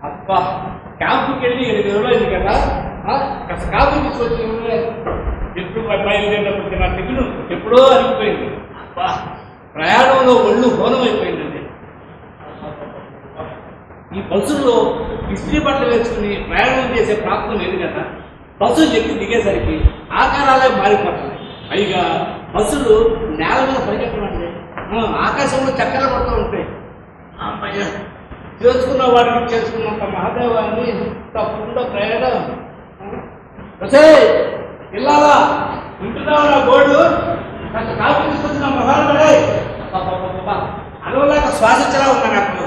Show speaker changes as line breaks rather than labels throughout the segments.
అబ్బా క్యాంపుకి వెళ్ళి 8 రోజులు కదా కాపు తీసుకొచ్చి ఎప్పుడు బయలుదేరినప్పటికీ నా దిగులు ఎప్పుడో అరిగిపోయింది. అబ్బా ప్రయాణంలో ఒళ్ళు హోనం అయిపోయిందండి. ఈ బస్సుల్లో ఇస్త్రీ బట్టలు వేసుకుని ప్రయాణం చేసే ప్రాప్తం లేదు కదా. బస్సులు ఎక్కి దిగేసరికి ఆకారాలే మారిపోతుంది. పైగా బస్సులు నేల మీద పరిగెట్టమండి ఆకాశంలో చక్కెర పడుతూ ఉంటాయి. అమ్మయ్య చేసుకున్న వాడికి చేసుకున్నంత మహాదేవాన్ని తప్పకుండా ప్రయాణం ఇల్లాలా వింటున్నావా గోళ్ళు కాస్త కాపు తీసుకొచ్చిన మహానుడే అలవలేక శ్వాసించలా ఉన్నా నాకు.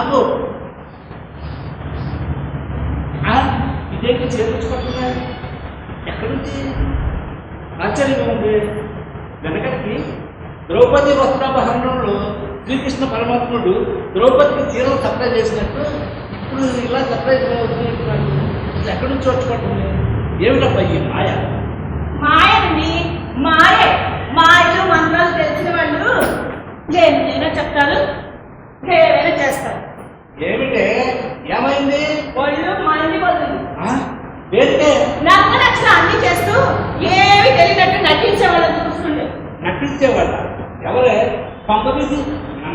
అబ్బో ఇదేంటి చేర్చుకుంటున్నా ఎక్కడి నుంచి ఆశ్చర్యంగా ఉంది. వెనకటికి ద్రౌపది వస్త్రాపహరణంలో శ్రీకృష్ణ పరమాత్ముడు ద్రౌపదికి చీరలు సప్లై చేసినట్టు ఇప్పుడు ఇలా సప్లై అవుతున్నట్టు ఎక్కడి నుంచి వచ్చుకుంటుంది. ఏమిటబ్బా ఈ మాయ?
మాయండి మాయే. మాయలు మంత్రాలు తెలిసిన వాళ్ళు ఏమైనా చెప్తారు, ఏమైనా చేస్తారు.
ఏమిటే ఏమైంది?
వాళ్ళు మంది పోతుంది.
నాకు
నచ్చిన అన్ని చేస్తూ ఏమి తెలియనట్టు నటించేవాళ్ళని చూస్తుండే.
నటించేవాళ్ళ ఎవరే? పంపదీసి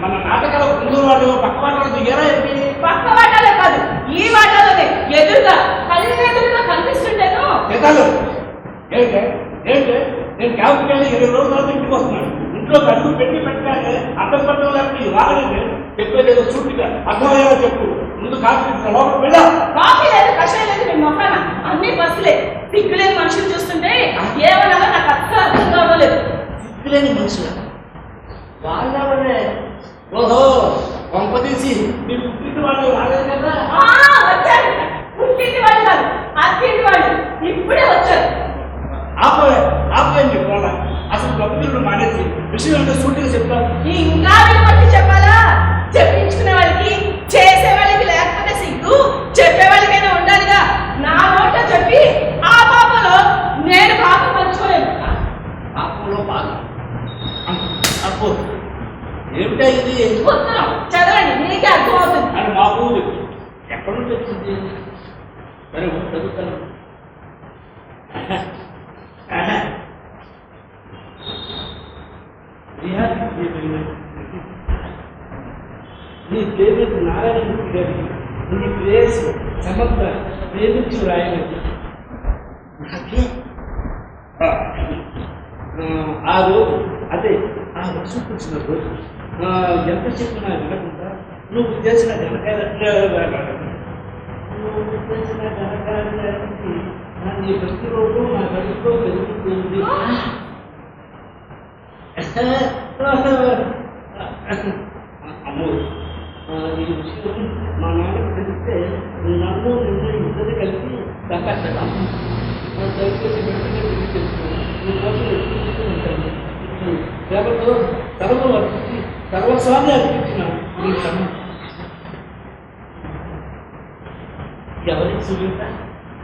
మన నాటకాల ముందు వాళ్ళు పక్క వాటాలు దిగారా ఏంటి?
పక్క వాటాలే కాదు ఈ వాటాలోనే ఎదురుగా ఎదురుగా కనిపిస్తుండేను.
ఏంటే ఏంటే నేను క్యాంపుకి వెళ్ళి 20 రోజుల తర్వాత ఇంటికి వస్తున్నాను. ఇంట్లో అడుగు పెట్టాక అర్థం పట్టడం లేకపోతే వాగలేదు. చెప్పేదేదో సూటిగా అర్థమయ్యేలా చెప్పు. ముందు కాఫీ లోపలికి వెళ్ళా.
కాఫీ లేదు, కషాయం లేదు, మీ మొక్కన అన్ని బస్సులే. సిగ్గులేని మనుషులు చూస్తుంటే ఏమన్నా నాకు అర్థం అర్థం కావలేదు.
సిగ్గులేని మనుషులు వాళ్ళే. ఓహో పంపదీసి మీరు పుట్టింటి వాళ్ళు రాలేదు కదా?
వచ్చారు. పుట్టింటి వాళ్ళు కాదు, అత్తింటి వాళ్ళు ఇప్పుడే వచ్చారు.
ఆపండి పోల. అసలు డబ్బులు మానేసి విషయం అంటే సూటిగా చెప్తాను.
ఇంకా బట్టి చెప్పాలా? చెప్పించుకునే వాళ్ళకి చేసే వాళ్ళకి లేకపోతే సిగ్గు, చెప్పే వాళ్ళకైనా ఉండాలిగా. నా నోట చెప్పి ఆ పాపలో నేను పాపం పంచుకోలేను.
పాపంలో బాగా అప్పు ఏమిటా ఇది?
ఉత్తరం చదవండి, మీకే అర్థమవుతుంది.
అని మాకు ఎక్కడి నుంచి వచ్చింది? సరే చదువుతాను. నీ పేరు నారాయణమూర్తి గారి నీ ప్రేస్ సమర్థ ప్రేమించు రాయలేదు. నాకే ఆ రోజు అదే ఆ వర్షం కురిసిన రోజు ఎంత చెప్పినా వినకుండా నువ్వు చేసిన ఘనకార్యానికి నీ ప్రతిరోజు నా గడిలో పెరుగుతుంది. అమ్మో ఈ విషయం మా నాన్నకు తెలిస్తే నన్ను నిన్ను ఇద్దరు కలిసి తప్పేస్తాం. దయచేసి వెంటనే పెళ్లి చేసుకున్నాను. రేపటిలో సర్వం అర్పించి సర్వస్వామి అర్పించిన నీ సమ ఎవరి సునీత?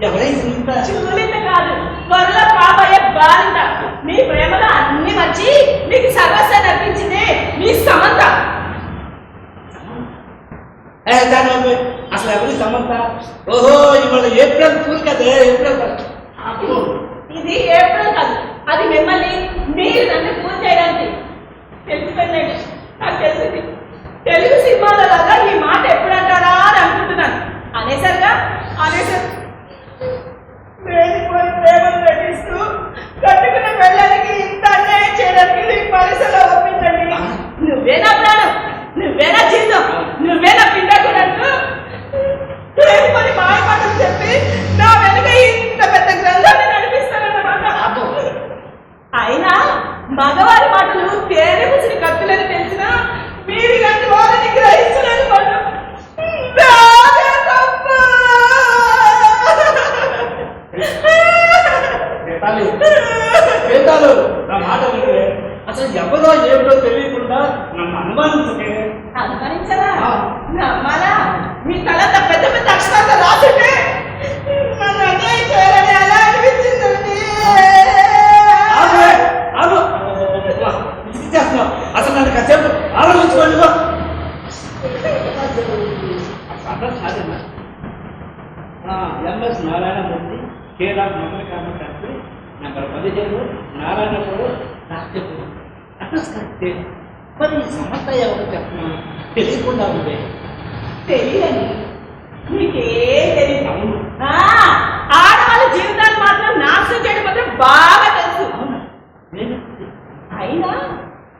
ఎవరై సునీత?
సునీత కాదు, త్వరలో పాపయ్య బాలింత. మీ ప్రేమలో అన్ని వచ్చి మీకు సర్వస్వాన్ని అర్పించింది మీ సమంత.
అసలు ఎవరి సమంత? ఓహో ఇవాళ ఏప్రిల్ ఫూల్ కదే. ఏప్రిల్
ఇది ఏప్రిల్ కాదు, అది మిమ్మల్ని మీరు నన్ను పూర్తి చేయడానికి తెలిసిపోయిందండి. నాకు తెలిసింది.
కదా నన్ను అనుమానించకే.
అనుమానించరా?
ఆ.
నమ్మాలా? మీ కళ్ళంత పెద్ద పెద్ద అక్షరాలతో రాసుంటే నన్ను అన్యాయం చేయాలని ఎలా అనిపించిందండి.
ఆగు, ఆగు. విసిగిచ్చేస్తున్నావు. అసలు నన్ను కాసేపు ఆలోచించుకోండి. అడ్రస్ కాదన్నా. ఎంఎస్ నారాయణమూర్తి, కేర్ ఆఫ్ మంగళ కాంట్రాక్ట్, నెంబర్ 15, నారాయణపురం, రాష్ట్రపురం. అడ్రస్ కరెక్టే. మరి సమస్య ఎవరు చెప్తున్నాను తెలియకుండా ఉండే.
తెలియని మీకేం తెలియదు.
అవును.
ఆడవాళ్ళ జీవితాలు మాత్రం నాశనం చేయడం మాత్రం బాగా తెలుసు.
అవునా? నేను
అయినా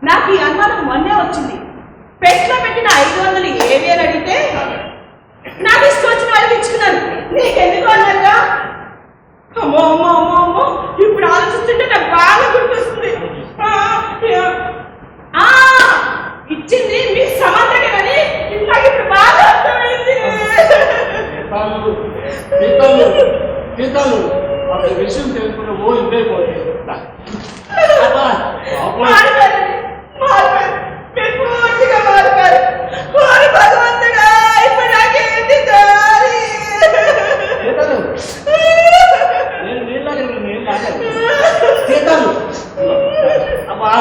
నాకు ఈ అనుమానం మొన్నే వచ్చింది. పెట్లో పెట్టిన 500 ఏవి అని అడిగితే నాకు ఇష్టం వచ్చిన వాళ్ళకి ఇచ్చుకున్నాను. నీకెందుకు అన్నారుగా? అమ్మో అమ్మో అమ్మో అమ్మో, ఇప్పుడు ఆలోచిస్తుంటే నాకు బాగా గుర్తొస్తుంది. ఇచ్చింది మీ సమాధానమని నాకు ఇప్పుడు బాగా అర్థమైంది.
సీతాలు అక్కడ విషయం తెలుసుకున్న ఓ ఇద్దరిపోతుంది.
మారిపోయారండి, మారిపోయారు. మీరు పూర్తిగా మారిపోయారు. ఓరి భగవంతుడా, ఇప్పుడు నాకేంటి దారి?
సీతాలు అబ్బా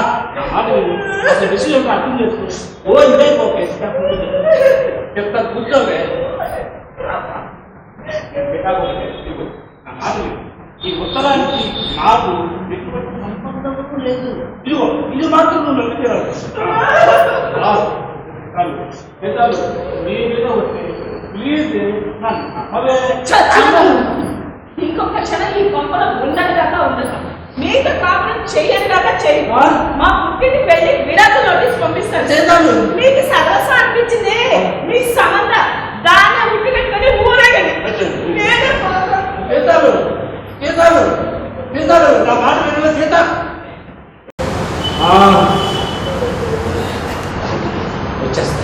అసలు విషయం అర్థం చేసుకో. ఓ ఇదైపోకే చెప్తా కూర్చోవే. ఈ ఉత్తరానికి నాకు ఎటువంటి సంబంధం లేదు. ఇదిగో ఇది మాత్రం నువ్వు నమ్మితేరాదు. నీ మీద వస్తే ప్లీజ్ నన్ను నమ్మవే.
ఇంకొక క్షణం ఈ పంపలో ఉండదు కాక ఉండదు. మీతో కాపురం చెయ్యను కాక చెయ్యి. మా పుట్టింటి పెళ్లి విడాకులు నోటీస్ పంపిస్తాను. మీకు సరసా అనిపించింది మీ సంబంధ దాన్ని ఉట్టి పెట్టుకొని ఊరేగండి.
సీతాలు నా మాట వినవే సీత. వచ్చేస్తా.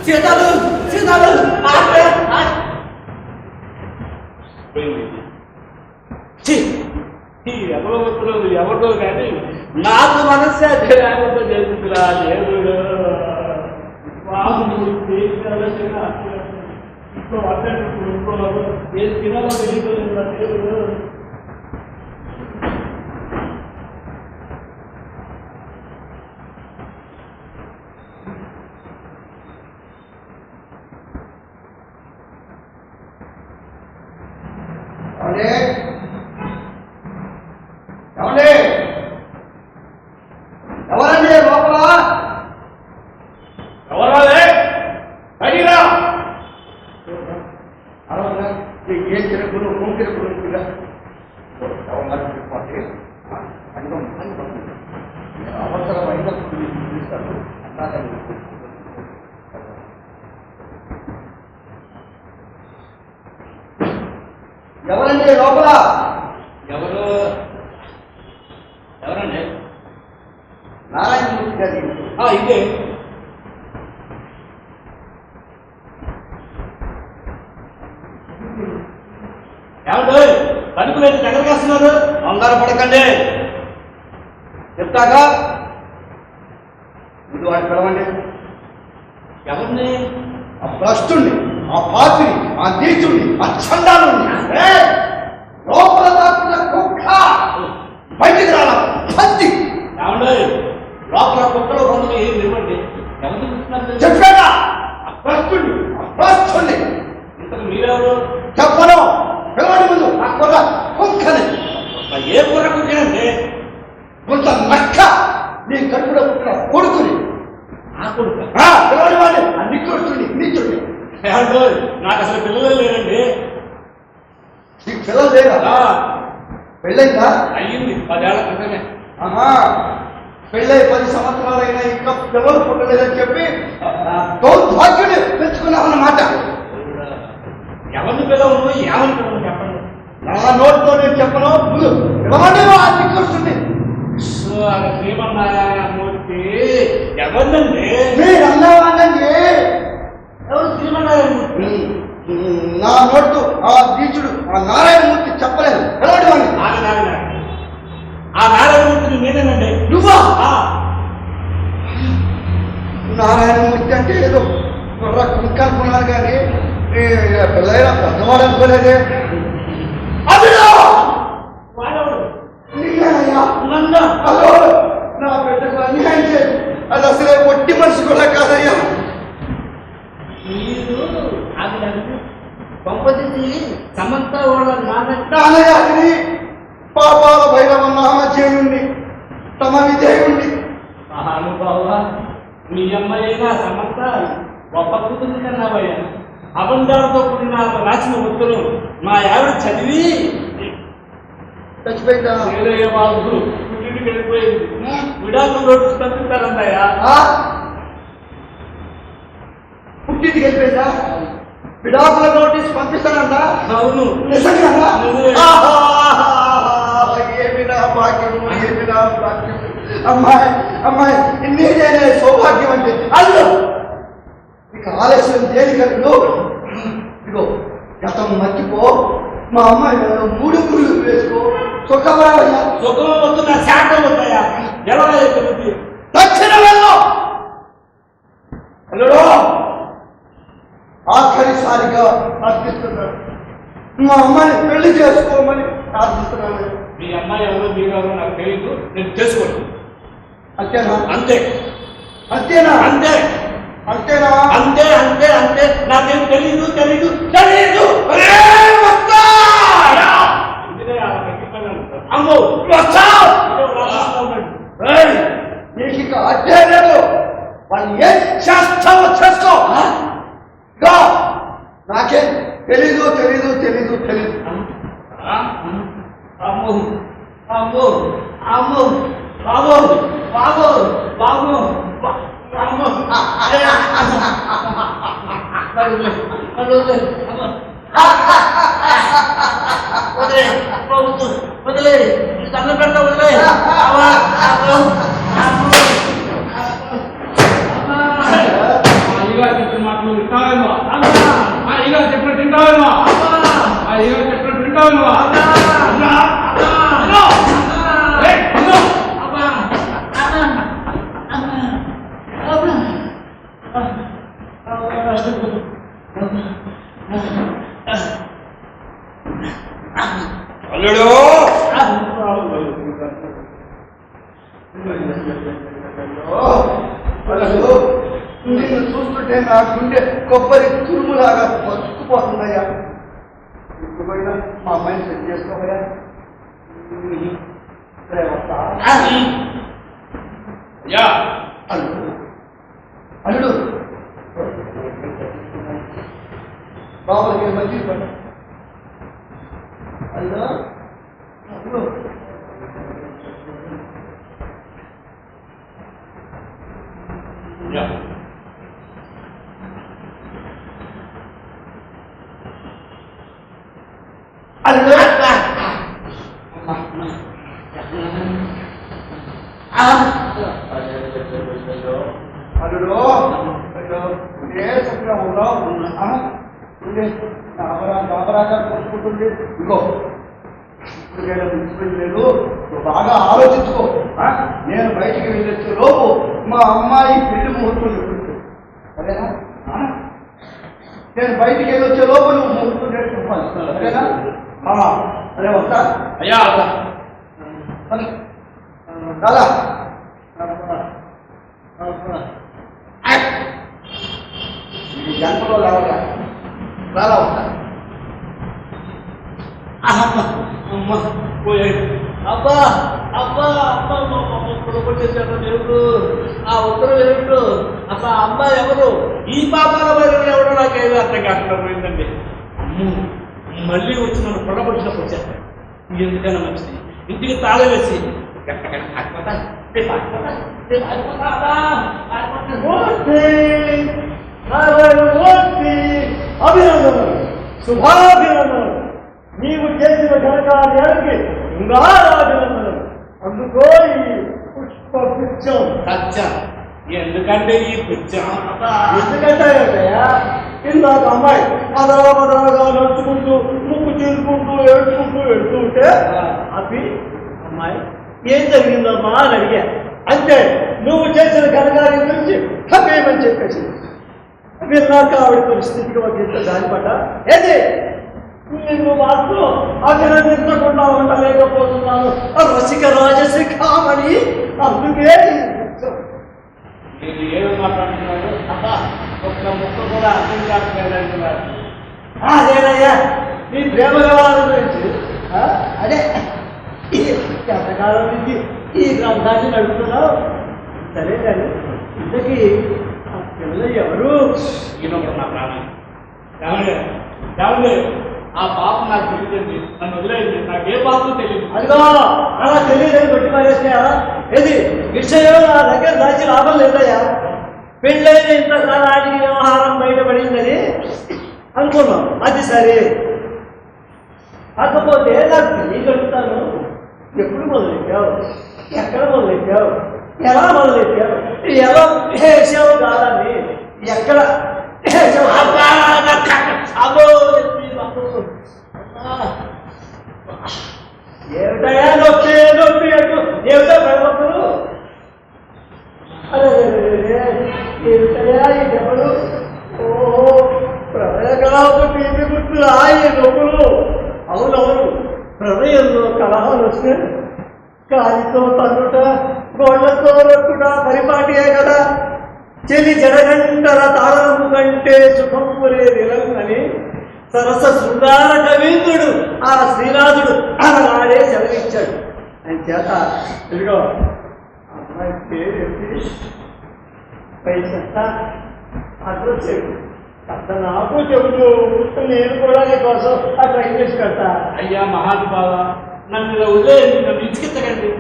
సీతాలు ఎవరితో కానీ నాకు మనశ్శాంతి లేకుండా చేసిందిరా దేవుడు. ఇంట్లో అడ్డంగా ఏది తినాలో తెలియదు దేవుడు.
ఎవరండి లోపల?
ఎవరాలే అడిగిరా.
ఏం తిరగదు రూమ్ తిరగదు. అవసరమైన చూపిస్తాను. ఎవరండి లోపల?
ఎవరండి?
నారాయణమూర్తి గారి
ఇదే. ఏమంటే తలుపులు అయితే దగ్గరికి వస్తున్నారు.
అందరూ పడకండి చెప్తాగా. ఇది వాడిని పిలవండి.
ఎవరిని?
ఆ భ్రష్టుని, ఆ పాపిని, ఆ నీచుని, ఆ చండాలుని లోపల దాక్కున్న కుక్క బయటికి రాలా పంది.
ఏమంటే లోపల కుక్కలో రెండు ఏం ఇవ్వండి. ఎవరిని చూస్తున్నారు?
చెప్పాగా ఆ భ్రష్టుని, ఆ భ్రష్టుని.
ఇంతకు మీరెవరు?
చెప్పను. పిలవండి ముందు. ఆ కుర్ర కుక్కని.
ఏ కూర కుక్కండి?
కొంత నక్క నీ కడుపులో పుట్టిన కొడుకుని.
ఆ కొడుకు
పిలవండి వాడిని. ఆ నిక్కుడుని నీచుడిని.
ఏమంటే నాకు అసలు పిల్లలు లేరండి.
నీకు పిల్లలు లేదా? పెళ్ళైందా?
అయ్యింది 10 ఏళ్ల క్రితమే.
పెళ్ళై 10 సంవత్సరాలైనా ఇంకా పిల్లలు పుట్టలేదని చెప్పి దౌర్భాగ్యుని పెంచుకున్నామన్నమాట.
ఎవరిని పిల్లలు ఏమని పిల్లలు చెప్పండి.
నా నోటితో నేను చెప్పను. ముందు పిలవండి. నీకొస్తుంది
శ్రీమన్నారాయణమూర్తి. ఎవరినండి?
మీరు అన్నవాడండి.
ఎవరు శ్రీమన్నారాయణమూర్తి?
నా నోటు ఆ నీచుడు ఆ నారాయణమూర్తి చెప్పలేదు ఎలాంటి వాడిని
ఆ నారాయణమూర్తిని నేనేనండి.
నువ్వా?
ఆ,
నారాయణమూర్తి అంటే ఏదో కుర్ర కుంక అనుకున్నాను కానీ పిల్లైనా పెద్దవాడు అనుకోలేదే. అదిలో
వాడెవడు?
నీకేనయ్యా
నన్ను
అదో నా బిడ్డకు అన్యాయం చేయదు. అది అసలే ఒట్టి మనిషి కూడా కాదయ్యా.
మీరు అది పంపతి సమంత వాళ్ళ
నాన్నయ్య అది పాపాల భైరవ నామచేయుండి తమ విధేయుండి.
మహానుభావ, మీ అమ్మాయినా సమంత గొప్ప కూతురు కన్నావయ్యా. అబంధాలతో కూడిన రాసిన ఉత్తరు మా ఆవిడ చదివి
చచ్చిపోయిందా?
ఏదయ్య బాబు పుట్టింటికి వెళ్ళిపోయింది. విడాకులు నోటీసు పంపిస్తారంటాయా?
పుట్టింటికి వెళ్ళిపోయిందా? విడాకుల నోటీస్ పంపిస్తానంట.
అవును.
నిజంగా?
నిజమే.
ఏమి నా భాగ్యము, ఏమి నా భాగ్యము. అమ్మాయి అమ్మాయి నేనే సౌభాగ్యం అంటే అల్లు ఇక ఆలస్యం దేనికల్లు. ఇదిగో గతం మర్చిపో, మా అమ్మాయి మూడు ముళ్ళు వేసుకో, సుఖపడవయ్యా.
సుఖం వస్తున్నా శాంతం వస్తాయా? ఎలా చెప్తుంది?
దక్షిణ వెళ్ళు. అల్లుడు ఆఖరిసారిగా ప్రార్థిస్తున్నాడు, మా అమ్మాయిని పెళ్లి చేసుకోమని ప్రార్థిస్తున్నాను.
మీ అమ్మాయి ఎవరు మీరు ఎవరు నాకు తెలియదు, నేను చేసుకోండి.
అంతేనా?
అంతే.
అంతేనా?
అంతే
అంతేనా?
అంతే అంతే అంతే. నాకేం తెలీదు తెలీదు తెలీదు. అమ్మో
నీకు అడ్డే లేదు. వాళ్ళు ఏం చేస్తావో చేసుకో. నాకేం తెలీదు తెలీదు తెలీదు తెలీదు.
అమ్మో అమ్మో అమ్మో బాబు బాబు బాబు వదిలే దండం పెడతా వదిలే. చెప్పిన మాటలు వింటావేమో, చెప్పిన తింటావేమో, చెప్పిన తింటావేమో.
అల్లుడు నిన్ను చూస్తుంటే నా గుండె కొబ్బరి తురుములాగా పచ్చుకుపోతుందయ్యా. ఇంకోపోయినా మా అమ్మాయిని సెట్ చేసుకోవయ్యా. అల్లుడు అల్లుడు బాబులకి మంచి పని. అల్లుడు అల్లుడు అల్లుడు ఏ చక్కగా ఉన్నావు. కామరాగా కోరుకుంటుంది. ఇగో ఇప్పుడు నేను మించిపోయలేదు. నువ్వు బాగా ఆలోచించుకో. నేను బయటికి వెళ్ళొచ్చే లోపు మా అమ్మాయి పెళ్లి ముహూర్తం చెప్తుంది. సరేనా? నేను బయటికి వెళ్ళొచ్చే లోపు నువ్వు ముహూర్తం నేర్చుకోవాలి. సరేనా? సరే వస్తా.
అయ్యా
రాలా జన్మలో రావాలా? రాలా వస్తా.
అమ్మ పోయాడు. అబ్బా అబ్బా అబ్బా కొట్టేసాడు దేవుడు. ఆ ఉత్తరం ఏమిటో అసలు ఆ అమ్మాయి ఎవరు, ఈ పాపాల వైద్యులు ఎవడో నాకేదో అర్థం కాకుండా పోయిందండి. అమ్మో మళ్ళీ వచ్చి నన్ను పొడగొట్టినప్పుడు వచ్చేస్తాను. ఎందుకైనా మంచిది ఇంటికి తాళం వేసి
అభినందనలు, శుభాభినందనలు. నీవు చేసిన ఘనకార్యానికి అభినందనలు. అందుకో ఈ పుష్ప పుచ్చం.
సత్యం. ఎందుకంటే ఈ పుచ్చం
ఎందుకంటే ఇందాక అమ్మాయి మదరగా నడుచుకుంటూ ముక్కు చీరుకుంటూ ఏడ్చుకుంటూ వెళ్తూ ఉంటే అవి అమ్మాయి ఏం జరిగిందమ్మా అని అడిగా. అంతే నువ్వు చేసిన ఘనకార్యం గురించి హపేమని చెప్పేసి విన్నాక ఆవిడ పరిస్థితికి ఒక ఇంత దానిపడ్డా ఏది నేను మాత్రం అభినందించకుండా ఉండలేకపోతున్నాను రసిక రాజశిఖామణి. అందుకే
మీరు ఏమి మాట్లాడుతున్నారు? ఒక్క ముక్క కూడా అర్థం కాకపోయారు.
అదేనయ్యా నీ ప్రేమ వ్యవహారం గురించి అదే ఎంతకాలం నుంచి ఈ గ్రంథాన్ని నడుపుతున్నావు. సరే కానీ ఇంతకీ ఆ పిల్ల ఎవరు?
ఈయనొకడు నా ప్రాణం. ఏమండి ఆ పాపం నాకు తెలియదండి, నన్ను వదిలేయండి, నాకు ఏ పాపం తెలియదు.
అదిగో అలా తెలియదని కొట్టి పారేస్తే ఏది విషయం నా దగ్గర దాచి లాభం లేదయ్యా. పెళ్ళైన ఇంతకాలానికి వ్యవహారం బయటపడిందని అనుకున్నాం, అది సరే. కాకపోతే నాకు తెలియగలుగుతాను ఎప్పుడు మొదలెట్టావు, ఎక్కడ మొదలెట్టావు, ఎలా మొదలెట్టావు, ఎలా వేసావు కాదని ఎక్కడ ఏమిటయా నొప్పి నొప్పి అంటూ ఏమిటో భగవంతుడు అదే ఏమిటయా ఈ దెబ్బలు? ఓహో ప్రళయకలాపు తీపి గుర్తులా ఈ నొప్పులు? అవునవును, ప్రళయంలో కలహాలు వస్తే కాలితో తన్నుట గోళ్లతో రొట్టుట పరిపాటియే కదా. చెలి జడగంటల తాళము కంటే సుఖము లేదని సరస శృంగార కవీంద్రుడు ఆ శ్రీనాథుడు అలాడే సెలవిచ్చాడు. ఆయన చేత ఇదిగో అమ్మాయి పేరు పైసంత అడ్రస్ చెప్పు, అంత నాకు చెబుతూ నేను కూడా నీకోసం ఆ ట్రై చేసి పెడతా.
అయ్యా మహానుభావ, నన్ను ఇలా వదిలేయండి, నన్ను ఇచ్చికెత్తకండి.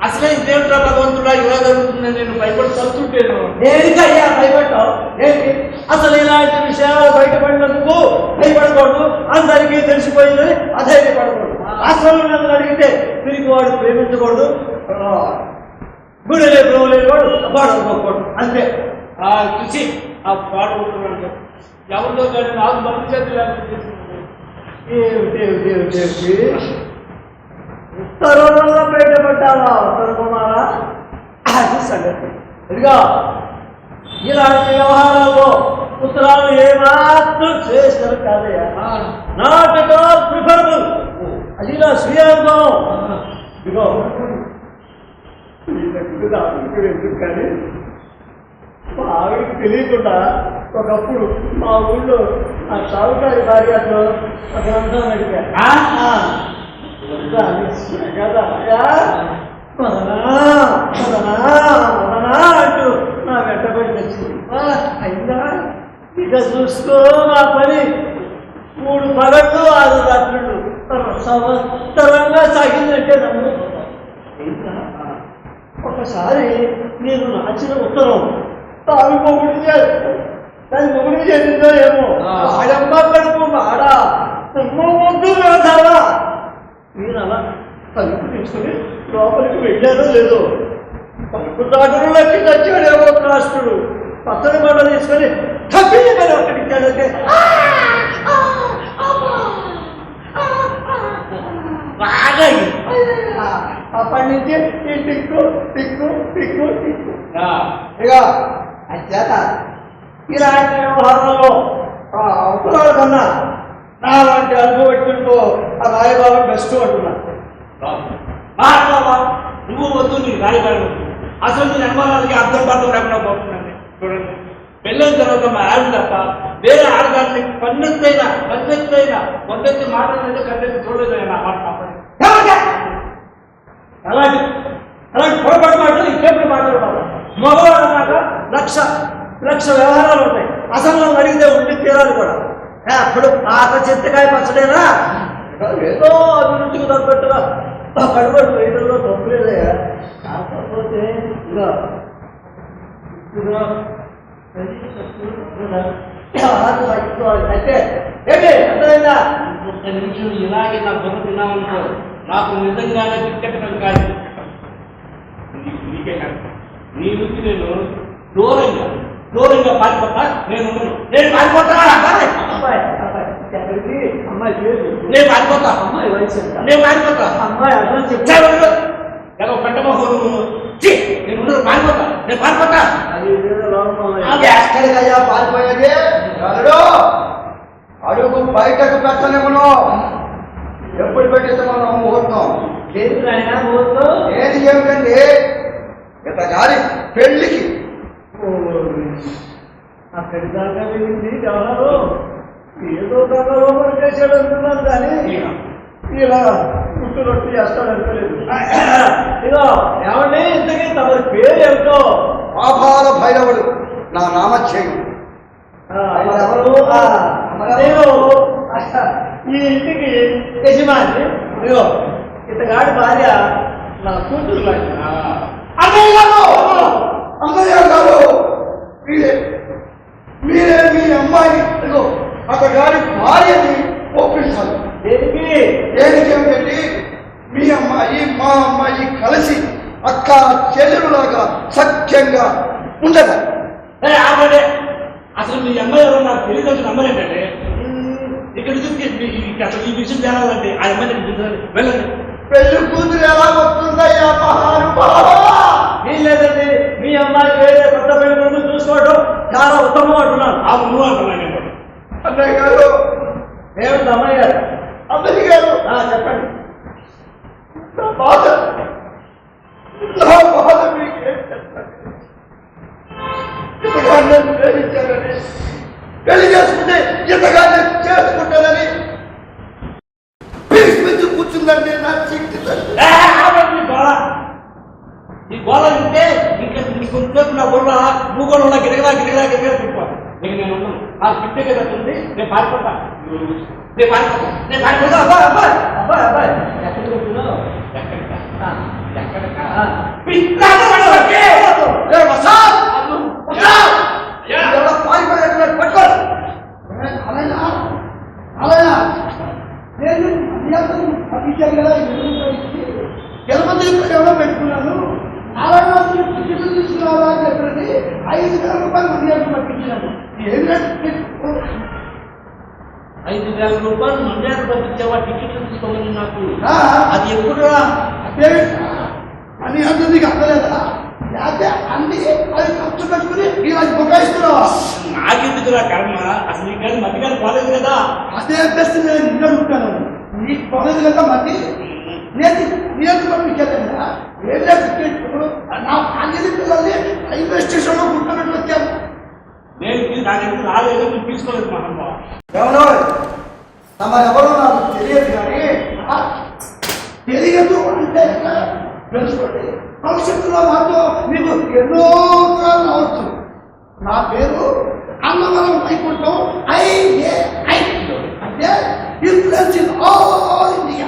అసలే దేవుడు భగవంతుడా ఇలా జరుగుతుందని నేను భయపడి చదువుతుంటాను.
దేనికయ్యా భయపడ్డావు? ఏంటి అసలు ఇలాంటి విషయాలు బయటపడినందుకు భయపడకూడదు, అందరికీ తెలిసిపోయిందని అధైర్యపడకూడదు. అసలు నన్ను అడిగితే తిరిగి వాడు ప్రేమించకూడదు, గుడి లేని వాడు పాడుకోకూడదు, అంతే.
ఆ చూసి ఆ పాడుకుంటున్నాడు ఎవరిలో కానీ నాకు మనసు చేతులు
ఏమిటి ఉత్తరంలో బయటపడ్డావా ఉత్తర కుమారా? అది సంగతి. ఇదిగా ఇలాంటి వ్యవహారాల్లో ఉత్తరాలు ఏమాత్రం శ్రేష్టం కాదయ్యా, నాట్ అట్ ఆల్ ప్రిఫరబుల్. అది నా స్వీయ అనుభవం. ఇదిగో ఎందుకు కానీ మా ఆవిడకి తెలియకుండా ఒకప్పుడు మా ఊళ్ళో ఆ సాగుకారి భార్యతో ఒక గ్రంథం నడిపారు. అంటూ నా వెంటబడి వచ్చింది. అయిందా ఇక చూసుకో నా పని. 3 పగళ్ళు 6 రాత్రులు సంవత్సరంగా సాగిందంటే నన్ను. ఒకసారి నేను రాసిన ఉత్తరం తాను మొగుడు దాని మొగుడికి చెందిందో ఏమో, ఆడమ్మ కడుపు మాడా వద్దు వేసావా. నేను అలా తలుపు తీసుకుని లోపలికి వెళ్ళానో లేదో, తలుపు దాటులోకి తెచ్చాడేమో రాష్ట్రుడు. పచ్చని బండ తీసుకొని తప్పించమని అక్కడికి ఇచ్చాడంటే బాగా అప్పటి నుంచి ఈ టిక్కు టిక్కు టిక్కు టిక్కు. ఇక అది చేత ఇలాంటి వ్యవహారంలో అవసరాల కన్నా నా లాంటి అనుభవట్టుకో ఆ రాయబాబు బెస్ట్ అంటున్నా.
నువ్వు వద్దు, నీ రాయబారు అసలు నీ అనుమానాలకి అర్థం పర్థం లేకుండా పోతుందండి. చూడండి, పెళ్ళైన తర్వాత మా ఆవిడ తప్ప వేరే ఆడగారిని పన్నెత్తి మాట్లాడంటే కన్నెత్తి చూడలేదు నా మాట తప్పని.
అలాంటి పొరపాటు మాటలు ఇంకెప్పుడు మాట్లాడతారు. మగవాడు అన్నాక లక్ష వ్యవహారాలు ఉంటాయి. అసలు నన్ను అడిగితే ఉండి తీరాలి కూడా. అప్పుడు పాత చింతకాయ పచ్చడేనా ఏదో అభివృద్ధికి తగ్గట్టుగా కడుబడి రైతుల్లో తప్పులేదయ్యా. కాకపోతే అయితే ఏంటి అర్థమైందా?
ఒక్క నిమిషం ఇలాగే నా బుర్ర తిన్నామనుకో, నాకు నిజంగానే దిక్కటం కాదు. నీకే కాదు, నీ నుంచి నేను దూరంగా దూరంగా పారిపోతా నేను ఉండను. నేను పారిపోతా
అబ్బాయి అబ్బాయి ఎక్కడికి? అమ్మాయి పేరు చెప్పు.
నేను పారిపోతా
అమ్మాయి వయసు ఎంత?
నేను పారిపోతా
అమ్మాయి అడ్రస్ చెప్పు.
ఎలా పెద్ద మొహం నేను ఉండను, పారిపోతా నేను పారిపోతా.
అది ఏదో లోపం.
అది ఎక్కడికయ్యా పారిపోయేది? అల్లుడు అడుగు బయటకు పెట్టలేమను. ఎప్పుడు పెట్టితే మనం ముహూర్తం
లేదు నాయన ఊరితో.
ఏది ఏమిటండి ఇంతగారి పెళ్లికి
అక్కడి దాకా వెళ్ళింది వ్యవహారం. ఏదో దానిలో పనిచేసాడు అనుకున్నాను కానీ ఇలా పుట్టు రొట్టి చేస్తాడు అనుకోలేదు. ఇదో ఏమండి ఇంతకీ తమరి పేరు ఏమిటో?
పాపాల భైరవుడు నా నామధ్యేయం.
ఎవరు? నేను ఈ ఇంటికి యజమాని. ఇదిగో ఇతగాడి భార్య నా కూతురు లాంటి.
అన్నయ్య గారు అన్నయ్య గారు మీరే మీరే మీ అమ్మాయిని ఇదిగో అతగారి భార్యని ఒప్పించాలి.
దేనికి?
దేనికి ఏమిటండి మీ అమ్మాయి మా అమ్మాయి కలిసి అక్క చెల్లెలులాగా సఖ్యంగా ఉండదు.
ఆపండి. అసలు మీ అమ్మాయి ఎవరో నాకు తెలియదు. అమ్మాయి ఏంటంటే ఇక్కడ అసలు ఈ విషయం తేలాలంటే ఆ అమ్మాయి వెళ్ళండి.
పెళ్లి కూతురు ఎలా వస్తుందయ్యా మహానుభావా?
ఏం లేదండి, మీ అమ్మాయి వేరే కొత్త పెళ్లి కొడుకు చూసుకోవడం చాలా ఉత్తమం అంటున్నాను.
ఆ నువ్వు అంటున్నాను నేను.
అన్నయ్య గారు
ఏమిటి అమ్మాయి గారు?
అన్నయ్య గారు
చెప్పండి.
నా బాధ మీకేం చెప్తాను? ఇంతగానే ప్రేమించాలని పెళ్లి చేసుకుంటే ఇంతగానే చేసుకుంటానని పీసి కూర్చుందండి నా చిక్కి తల్లి.
ఆపండి గోళ. ఈ గోళ ఉంటే ఇంకా కొంచెంసేపు నా గొడవ నువ్వు కూడా ఉన్నా గిరగలా తిప్పాను. ఇక నేను ఉన్నాను. ఆ గిట్టే కదా ఉంది. నేను పారిపోతా.
అబ్బాయి అబ్బాయి అబ్బాయి అబ్బాయి ఎక్కడికి వస్తున్నావు?
పెట్టుకున్నాను 400 టికెట్లు తీసుకున్నావా అని చెప్పి 5,000 రూపాయలు మర్యాద పంపించాను. ఏది
5,000 రూపాయలు మర్యాద పంపించావా టికెట్లు తీసుకోమని నాకు?
ఆ,
అది ఎప్పుడు
అదే అని అంటే నీకు అర్థలేదా? లేకపోతే అన్ని అది ఖర్చు పెట్టుకుని ఇలా బొకాయిస్తున్నావా?
నాకెందుకురా కర్మ? అసలు ఈ కానీ మధ్య కానీ పోలేదు కదా.
అదే బెస్ట్ నేను నిన్న ఉంటాను. నీకు పోలేదు కదా మళ్ళీ నేను పంపించాను కదా. ఏదో టికెట్ నా ఫ్యామిలీ పిల్లల్ని రైల్వే స్టేషన్లో గుర్తుపెట్టి వచ్చాను.
నేను నా దగ్గర రాలేదు, నువ్వు తీసుకోలేదు మా అమ్మ.
ఎవరో తమరెవరో నాకు తెలియదు కానీ తెలియదు అంటే తెలుసుకోండి. భవిష్యత్తులో మాతో మీకు ఎన్నో కాలం రావచ్చు. నా పేరు అన్నవరం వైకుంఠం IAI అంటే ఇన్ఫ్లుయెన్స్ ఇన్ ఆల్ ఇండియా.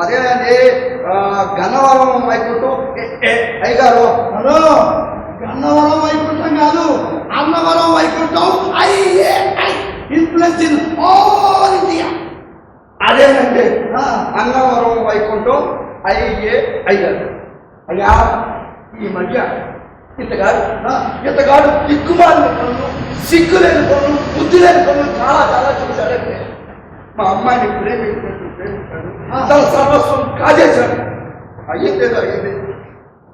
అదేనండి గన్నవరం వైకుంఠం అయ్యగారు. హలో, గన్నవరం వైకుంఠం కాదు, Annavaram Vaikuntham IAI influence in all India. అదేనండి అన్నవరం వైకుంఠం IAI గారు. అయ్యా ఈ మధ్య ఇతగాడు దిక్కుమాలిన పనులు, సిగ్గు లేని పనులు, బుద్ధి లేని పనులు చాలా చూశాడండి. మా అమ్మాయిని ప్రేమించాడు, తన సర్వస్వం కాజేశాడు. అయ్యిందేదో అయ్యింది.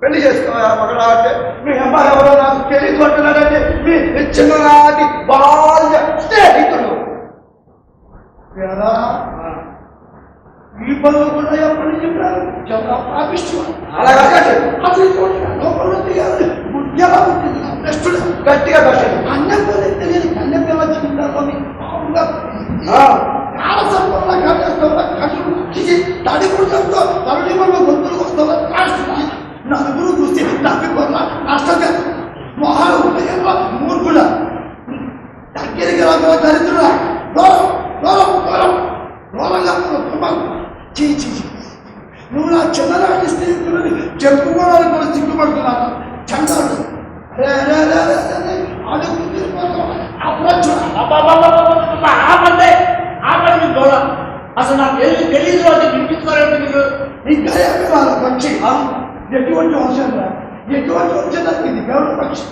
పెళ్లి చేసుకోవా మగడా అంటే మీ అమ్మాయి ఎవరో నాకు తెలియదు అంటున్నాడండి. మీ చిన్ననాటి బాల్య స్నేహితుడు. ఈ పనులు కూడా ఎప్పటి నుంచి చాలా పాపిష్టం. అలాగే అసలు లోపల తీయాలి. ఎలా ఉంటుంది నెక్స్టుడు గట్టిగా పెట్టండి. అన్నం పోతే తెలియదు. కన్నం పిల్ల చిన్నలోని కాలసంపంలో కట్టేస్తావా? కట్టు తడి పుడుతుందో తరుణి వల్ల గొంతులు వస్తావా? కాస్తుంది. నలుగురు చూసి తప్పిపోతా నష్టం మొహాలు ఉపయోగంలో మూర్ఖుల దగ్గరికి రాకుండా దరిద్రుడా దూరం దూరం దూరం దూరంగా చీ నువ్వు నా చిన్ననాటి స్నేహితులని చెప్పుకోవడానికి కూడా సిగ్గుపడుతున్నాను. చండాడు
ఆపండి గోళ. అసలు నాకు తెలియదు అంటే వినిపించుకోవాలంటే మీరు
ఇంకా పక్షి ఎటువంటి వంశం ఎటువంటి వంశం ఇది గౌరవ పక్షి.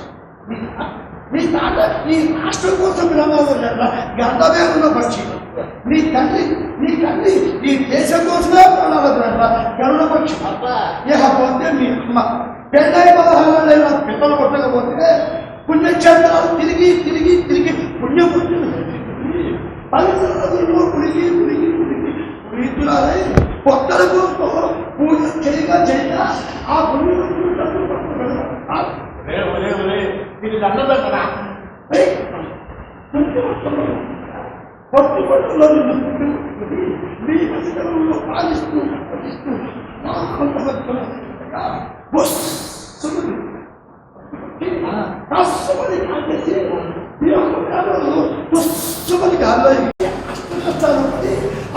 నీ తాత నీ రాష్ట్రం కోసం ప్రమాదం గంటమే ఉన్న పక్షి. నీ తండ్రి ఈ దేశం కోసమే ప్రాణాలు గరుడ పక్షి. ఇకపోతే మీ అమ్మ పెళ్ళై 16 ఏళ్ళ పిల్లలు కొట్టకపోతే పుణ్యక్షేత్రాలు తిరిగి పుణ్యం పరిసరాలలో పులిగి ప్రీతురాలై భక్తుల కోసం పూజ చేయగా ఆ పుణ్యం
దీనికి దండం పెట్టరా
పాలిస్తూ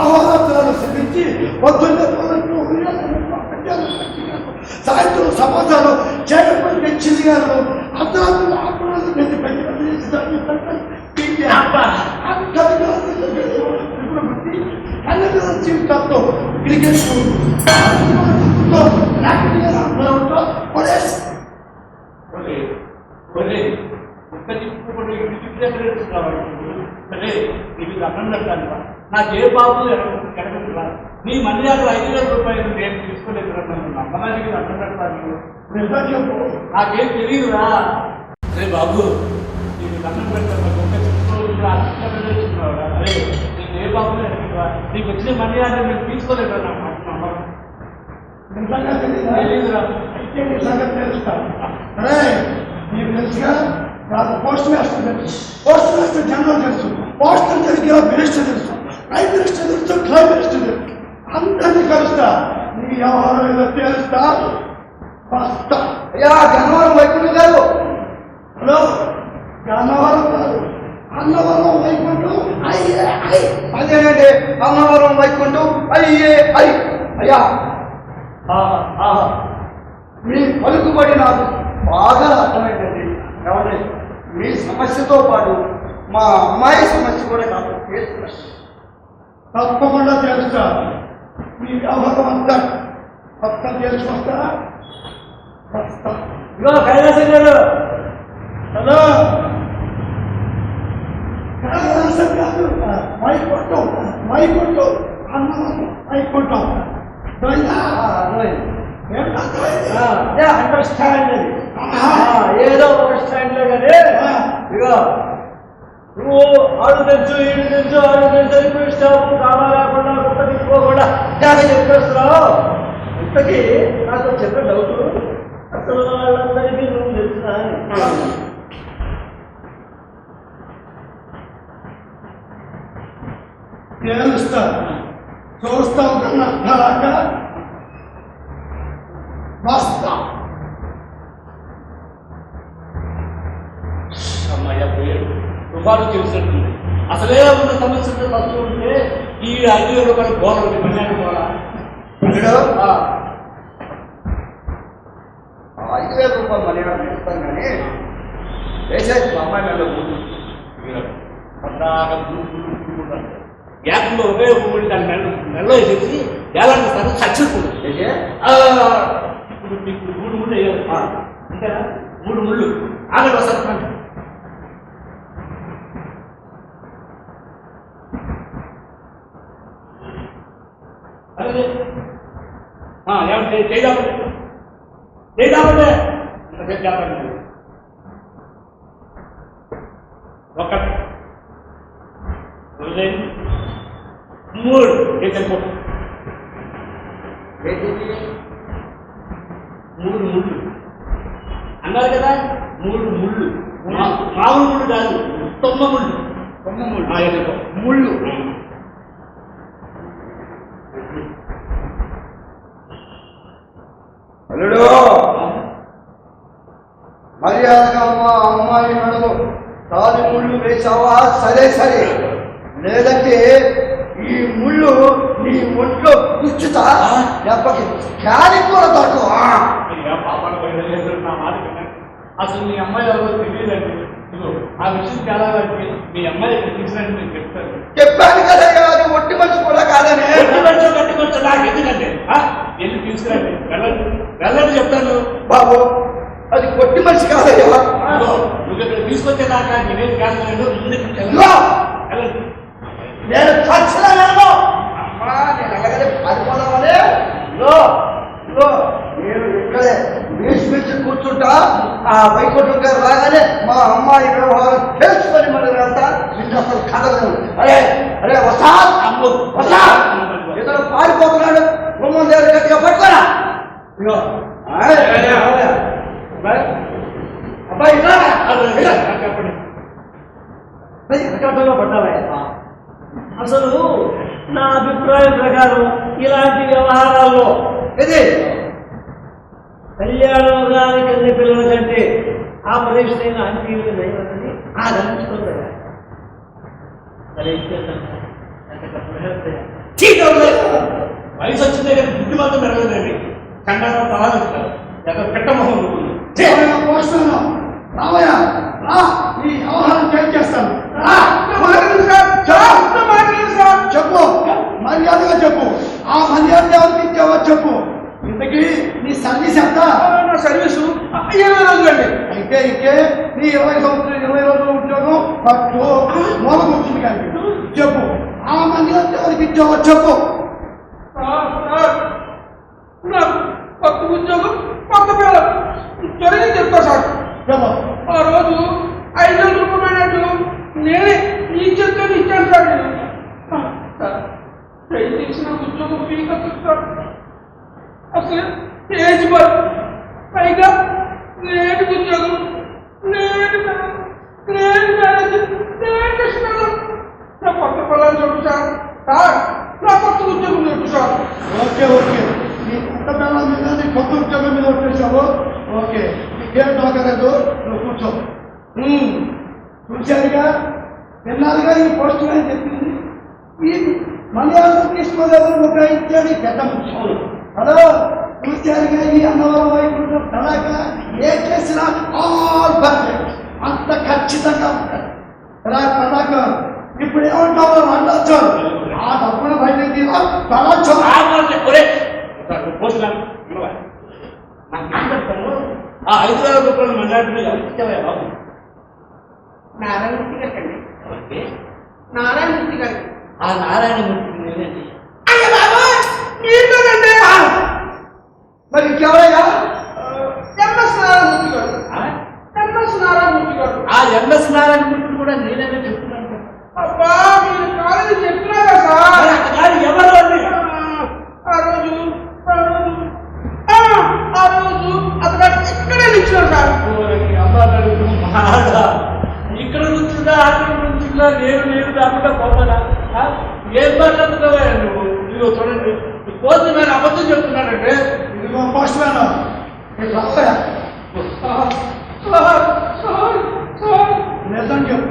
అహోరాత్రాలు శ్రమించి సాయంత్రం సమాజాలు చేపట్టి పెంచింది గారు అర్ధరాత్రులు ఆత్మరాలు జీవితంతో క్రికెట్
నీకు అన్నం పెట్టాలి నాకు ఏ బాబు కనబడుతున్నా నీ మర్యాద 5,000 రూపాయలు నేను తీసుకోలేదు అమ్మనానికి అన్నం పెడతాను నాకేం తెలియదురా. అరే బాబు నీకు అన్నం పెడతాను అరే నీకు ఏ బాబు నీకు వచ్చిన మర్యాద నేను తీసుకోలేదు తెలియదురా.
నీకు తెలుసుగా నాకు పోస్ట్ మాస్టర్ జనరల్ తెలుసు, పోస్టల్ జరిగే మినిస్టర్ తెలుసు, ప్రైమ్ మినిస్టర్ తెలుసు, క్లైమ్ మినిస్టర్ తెలుసు, అందరినీ కలుస్తా. నీ వ్యవహారం ఏదో తెలుస్తా వస్తా. అయ్యా గన్నవరం వైకుంఠం కాదు, హలో గన్నవరం కాదు, అన్నవరం వైకుంఠం అదేనండి. అన్నవరం వైకుంఠం అయ్యా మీ పలుకుబడి నాకు బాగా అర్థమైందండి. కాబట్టి మీ సమస్యతో పాటు మా అమ్మాయి సమస్య కూడా నాకు తప్పకుండా తెలుస్తా. మీ వ్యవహారం అంతా మొత్తం తెలుసుకొస్తారా? వస్తా.
ఇగో కైలాసం గారు,
హలో కైలాసం కాదు, వైకుంఠం అన్నవరం వైకుంఠం
అండర్స్టాండ్ అది ఏదో ఒక స్టాండ్ లో కానీ ఇగో నువ్వు ఆడు తెలుసు ఈడు తెలుసు ఆడు తెలుసు అని స్టాప్ కావాలేకుండా కుక్క తీసుకోకుండా చెప్పేస్తున్నావు. ఇంతకీ నాకు చిన్న డౌట్, అసలు వాళ్ళందరికీ నువ్వు తెలుసునా?
తెలుస్తా, చూస్తాం కన్నా వస్తా.
అమ్మాయి పోయాడు, తుఫాను తెలిసినట్టుంది. అసలే ఉన్న సమస్య వస్తూ ఉంటే ఈ 5,000 రూపాయలు బోనస్ పన్నెండు పోలా
5,000 రూపాయలు మళ్ళీ ఇస్తాను కానీ వేసేది మా అమ్మాయి మీద
గ్యాప్లో ఉపయోగపడి దాని మెడలో వేసేసి ఎలాంటి స్థలం చచ్చిపోతుంది. ఇప్పుడు మీకు 3 ముళ్ళు వేయాలి అంతేనా? 3 ముళ్ళు ఆగండి వస్తారు. అదే ఏమంటే చేయడామంటే ఒకటి 3 వేసేపో 3 ముళ్ళు అన్నారు కదా. 3 ముళ్ళు మామూలు ముళ్ళు కాదు, 9 ముళ్ళు ముళ్ళు.
అల్లుడు మర్యాదగా మా అమ్మాయి మెడలో తాది ముళ్ళు వేసావా? సరే, లేదంటే ఈ ముళ్ళు నీ ఒంట్లో గుచ్చుతా, దెబ్బకి క్యారీ కూడా తక్కువ.
అసలు మీ అమ్మాయి ఎవరో తెలియదండి. ఆ విషయం చాలా మీ అమ్మాయి తీసుకురండి నేను చెప్తాను.
చెప్పాను కదయ్యా, అది ఒట్టి మనిషి కూడా కాదని.
గట్టి కొంచెం నాకు ఎందుకంటే వెళ్ళి తీసుకురండి, వెళ్ళండి చెప్తాను.
బాబు అది కొట్టి మనిషి కాదయ్యా,
నువ్వు ఇక్కడ తీసుకొచ్చేదాకా నేనేం కాదు ముందుకు
ఇదిగో! నేను చచ్చినాను అమ్మా నేను అలాగనే పారిపోదామని నేను ఇక్కడే వేసి కూర్చుంటా ఆ వైకుంఠం గారు రాగానే మా అమ్మాయి వ్యవహారం తెలుసుకొని మరి వెళ్తా నిన్ను అసలు కదలను అరే అరే వసాద్ వసాద్ ఇతను పారిపోతున్నాడు గుమ్మం దగ్గర గట్టిగా పట్టుకోరా ఇదిగో అబ్బాయి
చెప్పండి
వెనకటంలో పడ్డావా? అసలు నా అభిప్రాయం ప్రకారం ఇలాంటి వ్యవహారాల్లో
ఇది
కళ్యాణం గారి కన్ని పిల్లల కంటే ఆపరేషన్ అయిన అంటీలు నయమని ఆదరించుకుందా
వయసు వచ్చిందే కానీ బుద్ధి మాత్రం పెరగలేదండి కండారం ఆలోచిస్తారు పెట్టమోహం
రామయ్య రా ఈ వ్యవహారం చేంజ్ చేస్తాను చెప్పు మర్యాదగా చెప్పు ఆ మర్యాద ఎవరికి ఇచ్చావో చెప్పు ఇంతకీ నీ సర్వీస్ ఎంత
నా సర్వీసు 20 రోజులండి
అయితే నీ 20 రోజుల ఉద్యోగం పట్టు మూల కూర్చుంది కానీ చెప్పు ఆ మర్యాద ఎవరికి ఇచ్చావో చెప్పు
కొత్త ఉద్యోగం కొత్త పిల్లలు త్వరగా చెప్తా సార్
చెప్పు
ఆ రోజు 500 రూపాయలు నేనే ఈ చెప్తాను ఇచ్చాను సార్ నేను ట్రైన్ చేసిన ఉద్యోగం పీక చెప్తాను అసలు ఏజ్ బార్ పైగా నేటి ఉద్యోగం నేటి నా కొత్త పొలాలు చెప్పు సార్ నా కొత్త ఉద్యోగం చెప్పు సార్
ఓకే నీ కొత్త పిల్లల మీద నీ కొత్త ఉద్యోగం మీద వచ్చేసావు ఓకే నీకేం దొరకలేదు నువ్వు కూర్చో చూశారుగా విన్నారుగా ఈ పోస్ట్ మ్యాన్ చెప్పింది ఈ మలయాళం తీసుకోలేదు ఒక ఇచ్చాడు పెద్ద ముఖ్యం హలో చూశారుగా ఈ అన్నవరం వైపు తడాక ఏ చేసినా ఆల్ పర్ఫెక్ట్ అంత ఖచ్చితంగా ఉంటాడు తడాక ఇప్పుడు ఏమంటావు వండొచ్చు ఆ డబ్బును బయటకు తీరా తడచ్చు
ఆ 5,000 రూపాయలు మండాటి ఎవరికి ఇచ్చావా బాబు
నారాయణమూర్తి గారికి నారాయణమూర్తి గారికి
ఆ నారాయణమూర్తి నేనండి
మరి ఇంకెవరయ్యా
ఎంఎస్ నారాయణమూర్తి గారు ఎంఎస్ నారాయణమూర్తి గారు
ఆ ఎంఎస్ నారాయణమూర్తి కూడా నేనే చెప్తున్నాను
అబ్బా మీరు కాలేజీ చెప్తున్నారా సార్
కానీ ఎవరు అండి
ఆ రోజు అతను ఇక్కడే నిల్చున్నాడు సార్
ఇక్కడ నుంచుందా అక్కడ నుంచుందా నేను కాకుండా పోతానా ఏం మాట్లాడుతున్నావా నువ్వు ఇదిగో చూడండి పోతే నేను అబద్ధం చెప్తున్నానంటే
ఇదిగో పోస్ట్ మ్యాన్ నిజం చెప్పు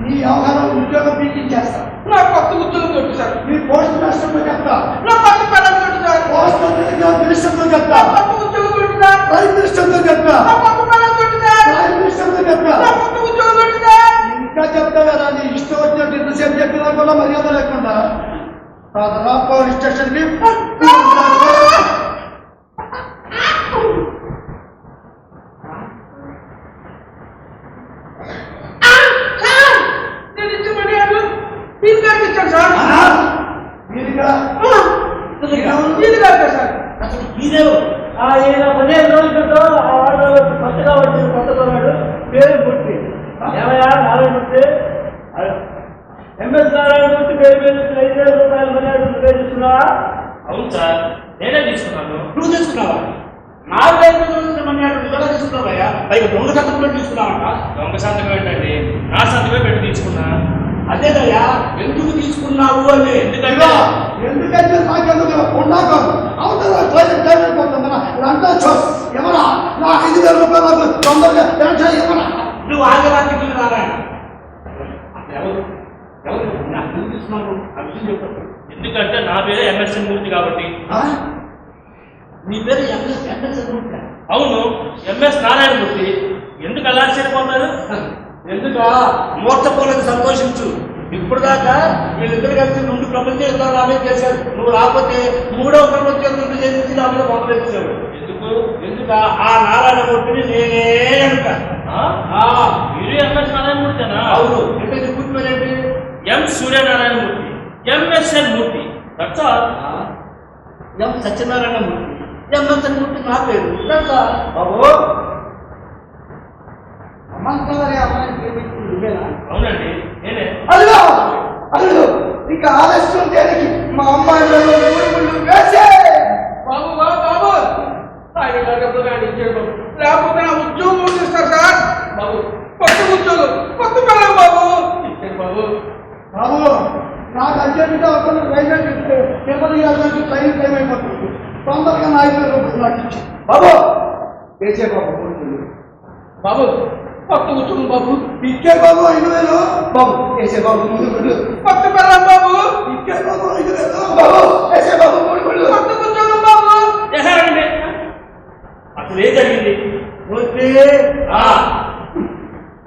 నీ వ్యవహారం ఉద్యోగం పీకించేస్తా
నా కొత్త ఉద్యోగం కొట్టు సార్
నీ పోస్ట్ మాస్టర్తో చెప్తా
నా కొత్త పిల్లలు కొట్టు సార్
పోస్ట్ మినిస్టర్తో చెప్తా
నా కొత్త ఉద్యోగం కొట్టు సార్
ప్రైమ్ మినిస్టర్తో చెప్తా
నా కొత్త పిల్లలు కొట్టు సార్
ప్రైమ్ మినిస్టర్తో చెప్తా
నా కొత్త ఉద్యోగం కొట్టు సార్
ఇంకా చెప్తా కదా నీ ఇష్టం వచ్చినట్టు ఎంతసేపు చెప్పినా కూడా మర్యాద లేకుండా పోలీస్ స్టేషన్కి
నేను ఇచ్చిన మనీ ఫీజు గారికి ఇచ్చాను సార్
మీరుగా
ఫీజు గారికి సార్
అసలు మీరేవు
ఈయన 15 రోజుల క్రితం ఆ వాడు కొత్తగా వచ్చిన కొత్త కొన్నాడు పేరు పుట్టి ఏమయ్యా నారాయణమూర్తి ఎంఎస్ నారాయణమూర్తి పేరు మీద 5,000 రూపాయలు మనీ పేరు ఇస్తున్నావా?
అవును సార్ నేనే తీసుకున్నాను.
నువ్వు తీసుకున్నావా 4,000 రోజులు మనీ నువ్వు ఎలా తీసుకున్నావయ్యా పైగా దొంగ సంతకం తీసుకున్నావంట
దొంగ సంతకం ఏంటండి నా సంతకమే పెట్టి తీసుకున్నా.
అదేదయ్యా ఎందుకు తీసుకున్నావు అని
ఎందుకంటే
ఎందుకంటే నాకెందుకు ఉండాక అవతల అయిపోతుందా అంతా ఎవరా నా 5,000 రూపాయలు తొందరగా ఎవరా
నువ్వు ఆగరానికి నారాయణ ఎవరు నాకు ఎందుకు తీసుకున్నావు ఆ విషయం చెప్పు
ఎందుకంటే నా పేరు ఎంఎస్ఎన్ మూర్తి కాబట్టి.
నీ పేరు ఎంఎస్
అవును ఎంఎస్ నారాయణమూర్తి. ఎందుకు అలా ఆశ్చర్యపోతారు?
ఎందుక మోర్చపోలేదు సంతోషించు ఇప్పుడు దాకా వీళ్ళిద్దరు కలిసి 2 ప్రపంచ యుద్ధాలు ఆమె చేశారు నువ్వు రాకపోతే 3వ ప్రపంచ యుద్ధం చేసి ఆమె మొదలెచ్చారు
ఎందుకు
ఎందుక ఆ నారాయణమూర్తిని నేనే అనుక
మీరు ఎంఎస్ నారాయణమూర్తినా?
అవును. అంటే నీ పూర్తి పేరేంటి?
M Suryanarayanamurthy, MSN Murthy. That's all.
M Satyanarayanamurthy, MSN Murthy నా పేరు.
బాబు అమ్మంటారే అమ్మాయిని ప్రేమించింది నువ్వేనా?
అవునండి, నేనే.
అల్లు అల్లు ఇంకా ఆలస్యం దేనికి? మా అమ్మాయిలలో మూడు వేసే
బాబు బాబు బాబు ఆయన ఎప్పుడు కానీ ఇచ్చాడు బాబు, లేకపోతే నా ఉద్యోగం ఇస్తారు సార్. బాబు కొత్త ఉద్యోగం, కొత్త పిల్లలు బాబు ఇచ్చాడు బాబు.
బాబు నాకు అర్జెంటుగా అతను రైల్వే తిరుపతి వెళ్ళడానికి టైం అయిపోతుంది. తొందరగా నా 5,000 రూపాయలు నాకు ఇచ్చి బాబు వేసే బాబు
బాబు కొత్త ఉద్యోగం బాబు
ఇచ్చే బాబు 5,000 బాబు వేసే బాబు 3 గుళ్ళు
కొత్త పిల్లలు బాబు
ఇచ్చే బాబు 5,000 బాబు వేసే బాబు 3 గుళ్ళు
కొత్త ఉద్యోగం బాబు.
చేశారండి. అసలు ఏం జరిగింది?
మూర్తి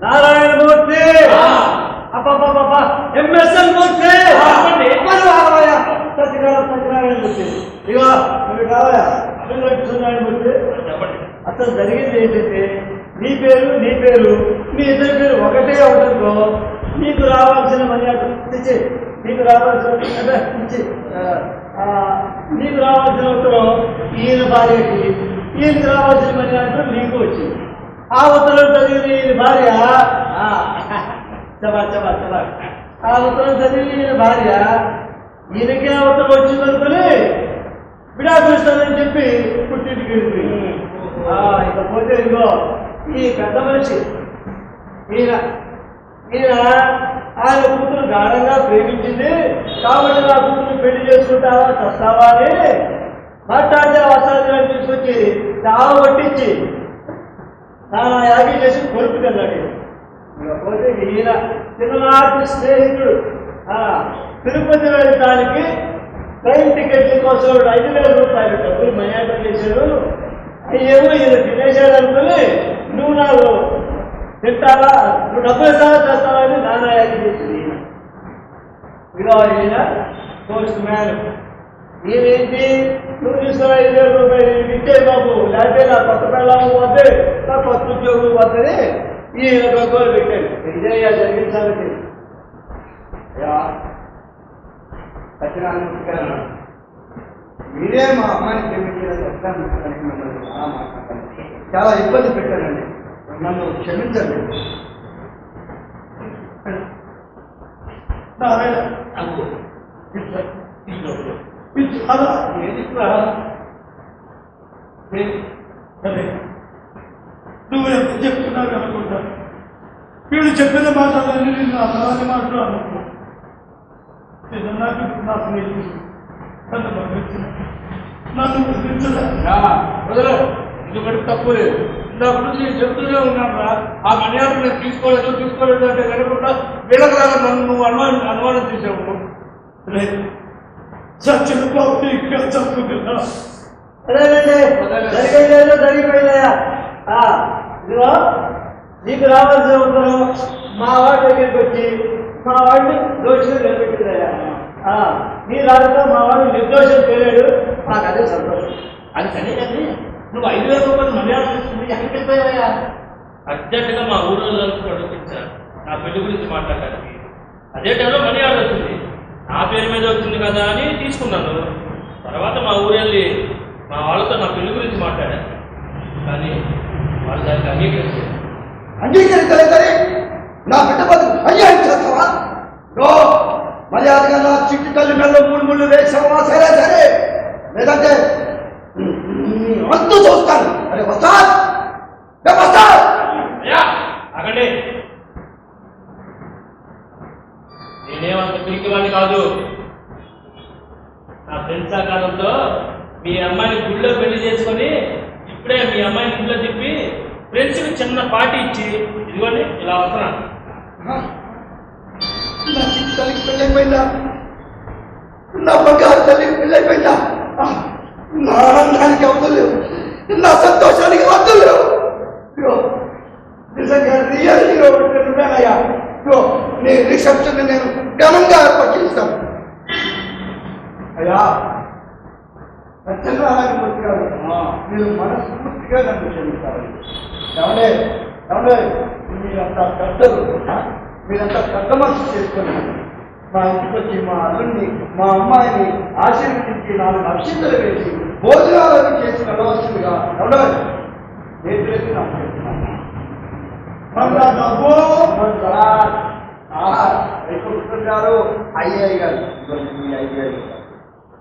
నారాయణమూర్తి అబ్బా ఎంఎస్ఎన్ మూర్తి సత్యనారాయణమూర్తి. ఇగో నువ్వు కావాలా సత్యనారాయణమూర్తి.
చెప్పండి.
అసలు జరిగింది ఏంటంటే నీ పేరు మీ ఇద్దరి పేరు ఒకటే అవడంతో నీకు రావాల్సిన మర్యాద ఇచ్చి నీకు రావాల్సిన ఉత్తరం ఈయన భార్యకి, ఈయనకి రావాల్సిన మర్యాద నీకు వచ్చింది. ఆ ఉత్తరం చదివిన ఈయన భార్య ఆ ఉత్తరం చదివిన ఈయన భార్య ఈయనకి ఆ ఉత్తరం వచ్చిందనుకుని విడాకులు ఇస్తానని చెప్పి పుట్టింటికి వెళ్ళిపోయింది. ఇకపోతే ఇదిగో ఈ పెద్ద మనిషి ఈయన ఆయన కూతురు గాఢంగా ప్రేమించింది కాబట్టి నా కూతురు పెళ్లి చేసుకుంటావా చస్తావా అని మాట్లాడితే వసాలను తీసుకొచ్చి చావు పట్టించి నానా యాగి చేసి కొడుకు తిన్నాడు. ఇకపోతే ఈయన చిన్ననాటి స్నేహితుడు తిరుపతి వెళ్ళడానికి ట్రైన్ టికెట్ల కోసం 5,000 రూపాయలు డబ్బులు మర్యాద చేశాడు. ఏమో ఈయన తినేశాడు అనుకుని నువ్వు నాకు తింటావా, నువ్వు డబ్బులు ఇస్తావా చేస్తావా అని నానా యాగి చేసింది ఈయన. ఇదో ఈయన పోస్ట్ మ్యాన్. ఈయనేంటి నువ్వు తీసుకున్న 5,000 రూపాయలు ఇచ్చే బాబు, లేకపోతే నా కొత్త పిల్లలు పోతే నా కొత్త ఉద్యోగం పోతుంది. ఈయన గొప్పలు పెట్టాడు. ఇదే జరిగిన సంగతి.
సత్యనారాయణమూర్తి గారు మీరే మా అమ్మాయిని ప్రేమించాలని చాలా ఇబ్బంది పెట్టానండి, నన్ను క్షమించండి.
నువ్వు ఎంత చెప్తున్నావు అనుకుంటా, వీళ్ళు చెప్పిన మాటలన్నీ నేను అసలు మాటలు అనుకున్నాను. నాకు నా స్నేహితుడు నన్ను
వదలు, ఎందుకంటే తప్పు లేదు. ఇందాక నుంచి నేను చెప్తూనే ఉన్నాను రా, ఆ మర్యాద నేను తీసుకోలేదు అంటే కనుకుంటా వీళ్ళకలాగా నన్ను నువ్వు అనుమానం చేసావు.
సత్యం బాబు ఇంకా చదువుకున్నా
అదేనండి జరిగేదేదో జరిగిపోయిందయ్యా. ఇదిగో నీకు రావాల్సిన ఉత్తరం మా వాడి దగ్గరికి వచ్చి మా వాడిని దోషిగా నిలబెట్టిందయ్యా. నీ రాజుతో మా వాడు నిర్దోషం చేయలేడు, మాకు అదే సంతోషం.
అది సరే కానీ నువ్వు 5,000 రూపాయలు మర్యాద తీసుకుంది ఎక్కడికి వెళ్ళిపోయావయ్యా?
అర్జెంటుగా మా ఊళ్ళో అడుగుపించారు నా పెళ్లి గురించి మాట్లాడడానికి. అదే టైంలో మనీ ఆర్డర్ వచ్చింది, నా పేరు మీద వచ్చింది కదా అని తీసుకున్నాను. తర్వాత మా ఊరు వెళ్ళి మా వాళ్ళతో నా పెళ్లి గురించి మాట్లాడాను, కానీ వాళ్ళు దానికి అంగీకరించారు.
అంగీకరించలేదని నా బిడ్డ బతుకు అన్యాయం చేస్తావా? మర్యాదగా నా చిట్టి తల్లి మెల్ల 3 ముళ్ళు వేసావా? సరే లేదంటే అంతు చూస్తాను. అరే వస్తా
అక్కడే నేనేమంత పిరికివాడిని కాదు. నా ఫ్రెండ్స్ ఆకారంతో మీ అమ్మాయిని గుళ్ళో పెళ్లి చేసుకొని ఇప్పుడే మీ అమ్మాయిని ఇంట్లో తిప్పి ఫ్రెండ్స్కి చిన్న పార్టీ ఇచ్చి ఇదిగోండి ఇలా వస్తున్నాను.
నా చిట్టి తల్లికి పెళ్ళైపోయిందా? నా బంగారు తల్లికి పెళ్ళైపోయిందా? నా ఆనందానికి అవతలు లేవు, నా సంతోషానికి అవతలు లేవు. నిజంగా రియల్ హీరో ఉన్నానయ్యా. నీ రిసెప్షన్ నేను ఘనంగా ఏర్పాటు చేస్తాను. అయ్యా సత్యనారాయణమూర్తి గారు మీరు మనస్ఫూర్తిగా నన్ను క్షమించాలి. ఏమంటే ఏమంటే మీరంతా పెద్దలు, మీరంతా పెద్ద మనసు చేసుకొని మా ఇంటికి వచ్చి మా అల్లుడిని మా అమ్మాయిని ఆశీర్వదించి 4 అక్షింతలు వేసి భోజనాలను చేసి వెళ్ళవలసిందిగా ఎవడో నేర్పేసి నాకు చెప్తున్నాను. గారు అయ్యాయి గారు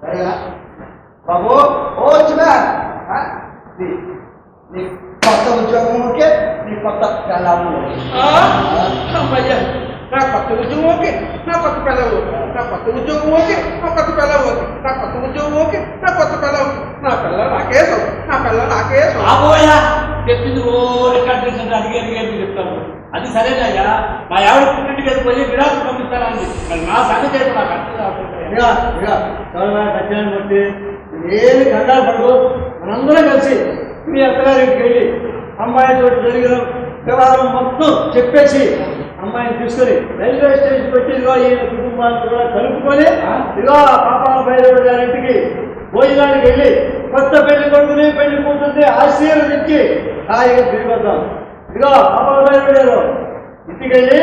సరేనా బాబు? ఓ వచ్చినా నీ కొత్త ఉద్యోగం ఓకే, నీ కొత్త పెళ్ళాము
అమ్మయ్యా, నా కొత్త ఉద్యోగం ఓకే, నా కొత్త పిల్ల ఓకే, నా కొత్త ఉద్యోగం ఓకే, నా కొత్త పిల్ల ఓకే, నా కొత్త ఉద్యోగం ఓకే, నా కొత్త పిల్ల ఓకే, నా పిల్ల నాకే సౌ, నా పిల్ల నాకే సౌ.
ఆబోయా చెప్పింది ఓ రికార్డ్ చేసి అడిగి చెప్తాను. అది సరేనయ్యా, మా ఆవిడ పుట్టింటికి వెళ్ళిపోయి విడాకులు పంపిస్తానండి. మరి నా సంగతి అయితే నాకు అర్థం
సత్యాన్ని బట్టి ఏమి కంగారు పడదు. మనందరం కలిసి మీ అత్తగారింటికి వెళ్ళి అమ్మాయితో జరిగిన వ్యవహారం మొత్తం చెప్పేసి అమ్మాయిని తీసుకొని రైల్వే స్టేషన్ పెట్టి ఇదిగో ఈ కుటుంబాన్ని కూడా కలుపుకొని ఇదిగో పాపాల బయలుదేరి గారింటికి భోజనానికి వెళ్ళి కొత్త పెళ్లి కొడుకుని పెళ్లి కూతుర్ని ఆశీర్వదించి హాయిగా తిరిగి వద్దాం. ఇదిగో పాపాల బయలుదేరు ఇంటికి వెళ్ళి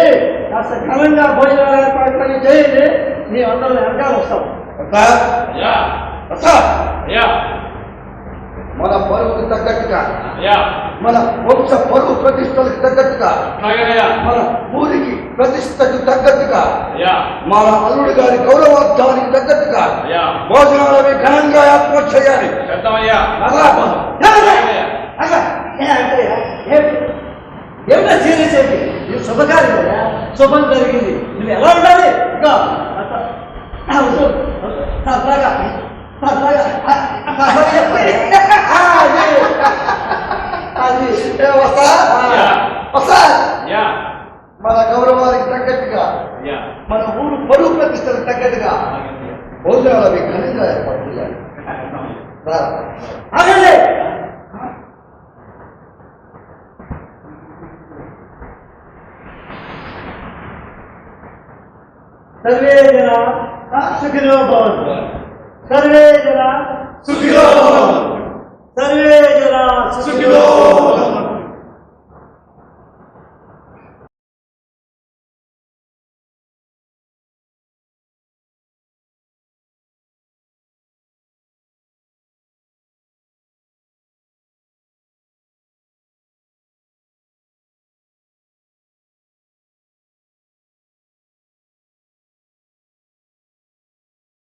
కాస్త ఘనంగా భోజనాలు ఏర్పాటు చేయండి. మీ అందరం వెనకాల వస్తాం.
అయ్యా అయ్యా
మన పరువుకు తగ్గట్టుగా,
అయ్యా
మన వంశ పరువు ప్రతిష్టలకు తగ్గట్టుగా,
అలాగేనయ్యా
మన ఊరికి ప్రతిష్టకు తగ్గట్టుగా,
అయ్యా
మన అల్లుడి గారి గౌరవార్థానికి తగ్గట్టుగా
అయ్యా
భోజనాలవి ఘనంగా ఏర్పాటు చేయాలి.
చేద్దామయ్యా.
ఏమిటా సీరియస్ ఏంటి? ఇది శుభకార్యం కదా, శుభం జరిగింది. నువ్వు ఎలా ఉండాలి? ఇంకా
అయ్యా
మన గౌరవానికి తగ్గట్టుగా,
అయ్యా
మన ఊరు పరువు ప్రతిష్టలకు తగ్గట్టుగా భోజనాలవి ఘనంగా ఏర్పాటు చేయాలి.
ఆగండి. సర్వే జన సుఖినో భవంతు. సర్వే జన
సుఖినో భవంతు.
సర్వే జన సుఖినో